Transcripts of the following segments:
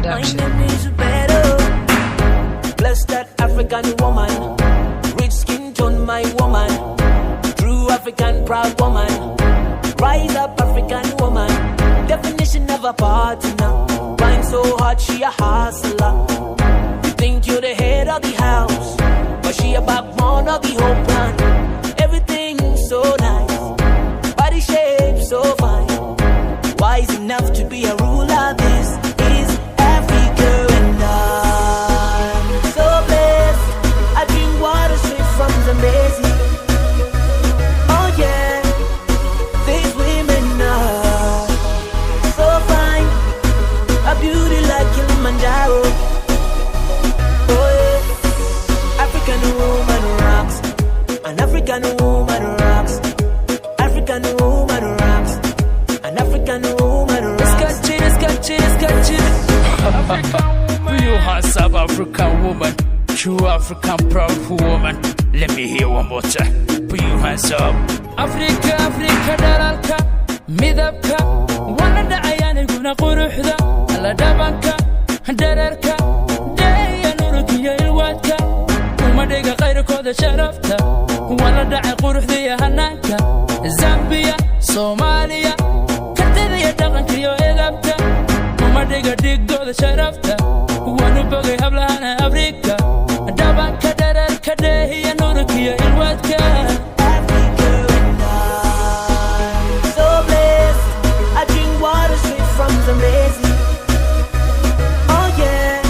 Production. My name is Beto. Bless that African woman. Rich skin tone, my woman. True African proud woman. Rise up, African woman. Definition of a partner. Rhyme so hard, she a hustler. You think you're the head of the house, but she a backbone of the whole plan. Everything so nice, body shape so fine. Wise enough to be a ruler. This is Africa, and I'm so blessed. I drink water straight from Zambezi. Oh yeah, these women are so fine, a beauty like Kilimanjaro. Oh yeah, African woman rocks, an African woman rocks, African woman rocks, an African woman rocks. Scotch it. You are South African woman, true African proud woman. Let me hear one more time. Put your hands up. Africa, dalalka, midabka, wanada ayani guna quruxda, alla dabanka, dararka, daya nurukiya ilwadka, umadhiga qayrkooda sharafta, wala dhaca quruxda iyo hanaanka, Zambia, Soomaaliya, kartida iyo dhaqanka iyo edabta, umadhiga dhigooda sharafta, wanu bogay hablahana Afrika, dabanka, dararka, daya nurukiya ilwadka. From Zambezi. Oh yeah,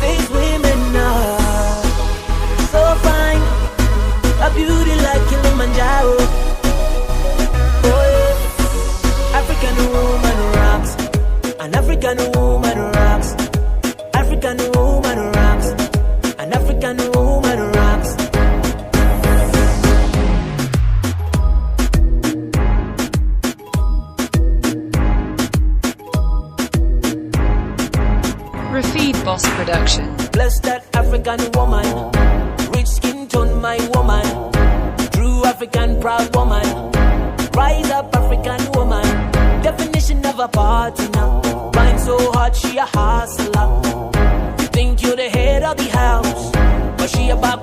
these women are so fine, a beauty like Kilimanjaro. Oh yeah, African woman rocks, an African woman rocks, African woman rocks, an African woman rocks. Rafid Boss Production. Bless that African woman. Rich skin tone, my woman. True African proud woman. Rise up, African woman. Definition of a partner. Rhyme so hard, she a hustler. You think you're the head of the house, but she a back